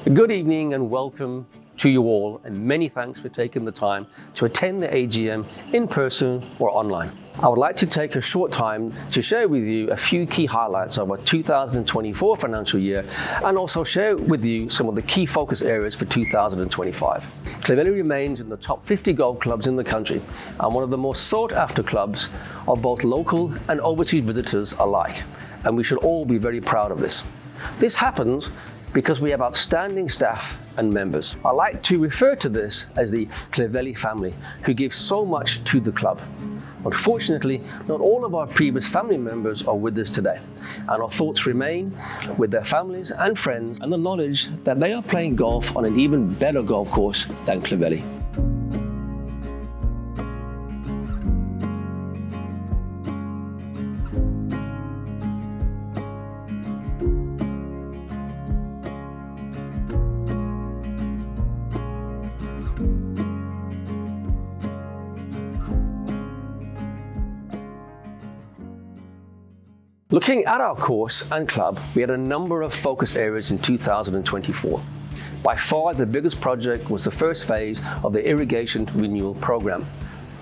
Good evening and welcome to you all, and many thanks for taking the time to attend the AGM in person or online. I would like to take a short time to share with you a few key highlights of our 2024 financial year and also share with you some of the key focus areas for 2025. Clovelly remains in the top 50 golf clubs in the country and one of the most sought after clubs of both local and overseas visitors alike, and we should all be very proud of this. This happens because we have outstanding staff and members. I like to refer to this as the Clovelly family, who give so much to the club. Unfortunately, not all of our previous family members are with us today, and our thoughts remain with their families and friends and the knowledge that they are playing golf on an even better golf course than Clovelly. Looking at our course and club, we had a number of focus areas in 2024. By far, the biggest project was the first phase of the irrigation renewal program.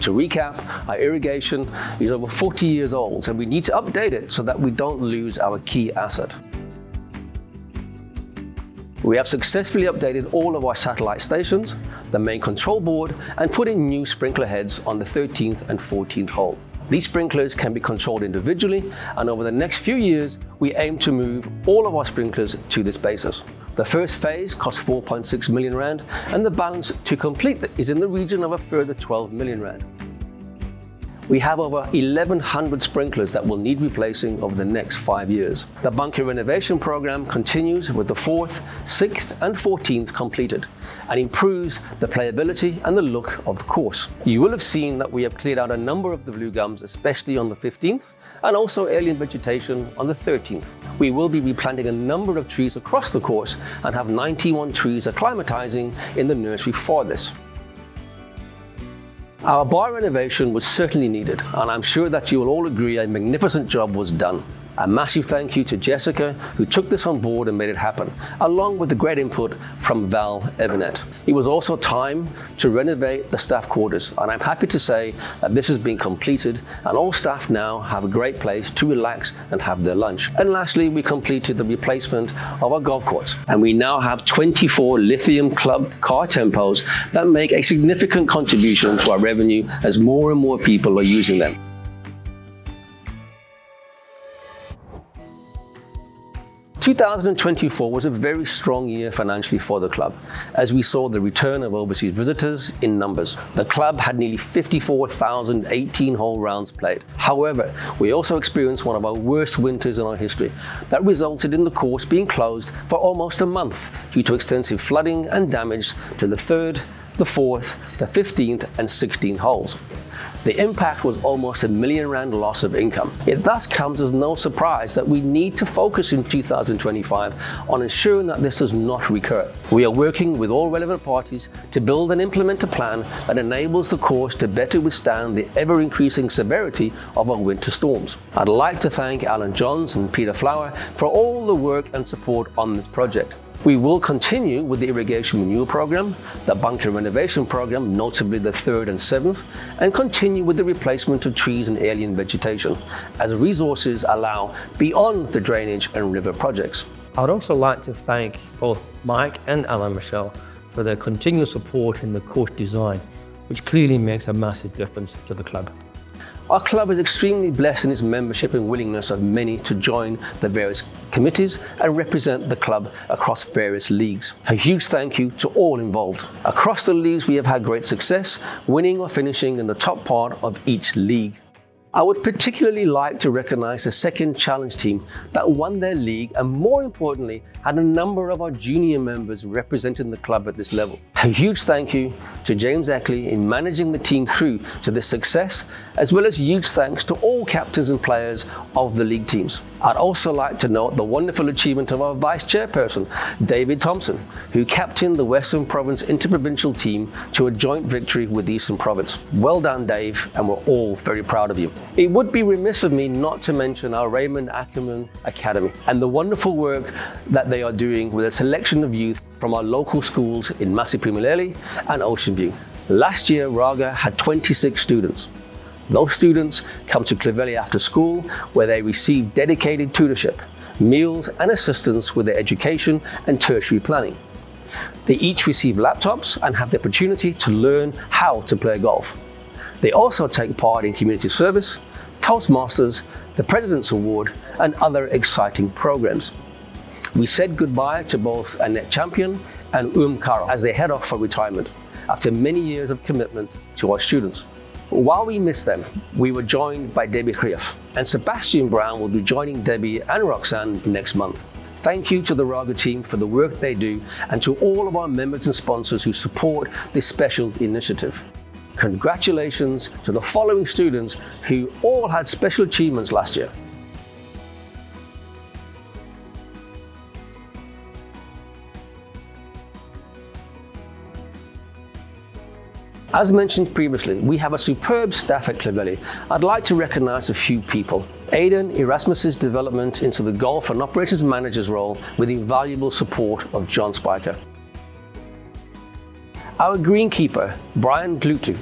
To recap, our irrigation is over 40 years old and we need to update it so that we don't lose our key asset. We have successfully updated all of our satellite stations, the main control board, and put in new sprinkler heads on the 13th and 14th hole. These sprinklers can be controlled individually, and over the next few years, we aim to move all of our sprinklers to this basis. The first phase cost 4.6 million rand, and the balance to complete is in the region of a further 12 million rand. We have over 1,100 sprinklers that will need replacing over the next 5 years. The bunker renovation program continues with the 4th, 6th and 14th completed and improves the playability and the look of the course. You will have seen that we have cleared out a number of the blue gums, especially on the 15th, and also alien vegetation on the 13th. We will be replanting a number of trees across the course and have 91 trees acclimatizing in the nursery for this. Our bar renovation was certainly needed, and I'm sure that you will all agree a magnificent job was done. A massive thank you to Jessica, who took this on board and made it happen, along with the great input from Val Evanet. It was also time to renovate the staff quarters, and I'm happy to say that this has been completed and all staff now have a great place to relax and have their lunch. And lastly, we completed the replacement of our golf courts, and we now have 24 lithium club car tempos that make a significant contribution to our revenue as more and more people are using them. 2024 was a very strong year financially for the club, as we saw the return of overseas visitors in numbers. The club had nearly 54,000 18-hole rounds played. However, we also experienced one of our worst winters in our history that resulted in the course being closed for almost a month due to extensive flooding and damage to the 3rd, the 4th, the 15th and 16th holes. The impact was almost R1 million loss of income. It thus comes as no surprise that we need to focus in 2025 on ensuring that this does not recur. We are working with all relevant parties to build and implement a plan that enables the course to better withstand the ever-increasing severity of our winter storms. I'd like to thank Alan Johns and Peter Flower for all the work and support on this project. We will continue with the irrigation renewal program, the bunker renovation program, notably the 3rd and 7th, and continue with the replacement of trees and alien vegetation, as resources allow beyond the drainage and river projects. I would also like to thank both Mike and Alan Michelle for their continued support in the course design, which clearly makes a massive difference to the club. Our club is extremely blessed in its membership and willingness of many to join the various committees and represent the club across various leagues. A huge thank you to all involved. Across the leagues, we have had great success, winning or finishing in the top part of each league. I would particularly like to recognize the second challenge team that won their league and, more importantly, had a number of our junior members representing the club at this level. A huge thank you to James Eckley in managing the team through to this success, as well as huge thanks to all captains and players of the league teams. I'd also like to note the wonderful achievement of our Vice Chairperson, David Thompson, who captained the Western Province Interprovincial team to a joint victory with Eastern Province. Well done, Dave, and we're all very proud of you. It would be remiss of me not to mention our Raymond Ackerman Academy and the wonderful work that they are doing with a selection of youth from our local schools in Masipumaleli and Ocean View. Last year, Raga had 26 students. Those students come to Clovelly after school, where they receive dedicated tutorship, meals and assistance with their education and tertiary planning. They each receive laptops and have the opportunity to learn how to play golf. They also take part in community service, Toastmasters, the President's Award, and other exciting programs. We said goodbye to both Annette Champion and Carroll as they head off for retirement after many years of commitment to our students. While we miss them, we were joined by Debbie Krief, and Sebastian Brown will be joining Debbie and Roxanne next month. Thank you to the Raga team for the work they do, and to all of our members and sponsors who support this special initiative. Congratulations to the following students who all had special achievements last year. As mentioned previously, we have a superb staff at Clovelly. I'd like to recognise a few people. Aidan Erasmus's development into the golf and operations manager's role with invaluable support of John Spiker. Our greenkeeper, Brian Glutu,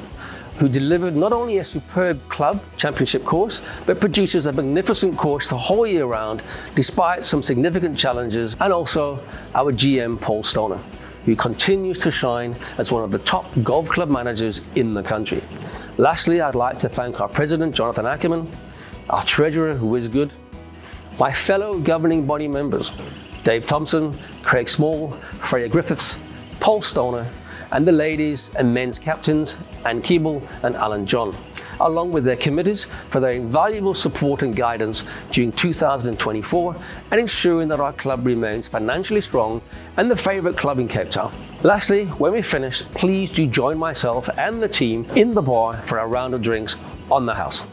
who delivered not only a superb club championship course, but produces a magnificent course the whole year round, despite some significant challenges, and also our GM, Paul Stoner, who continues to shine as one of the top golf club managers in the country. Lastly, I'd like to thank our president, Jonathan Ackerman, our treasurer, who is good, my fellow governing body members, Dave Thompson, Craig Small, Freya Griffiths, Paul Stoner, and the ladies and men's captains, Anne Keeble and Alan John, along with their committees for their invaluable support and guidance during 2024 and ensuring that our club remains financially strong and the favourite club in Cape Town. Lastly, when we finish, please do join myself and the team in the bar for a round of drinks on the house.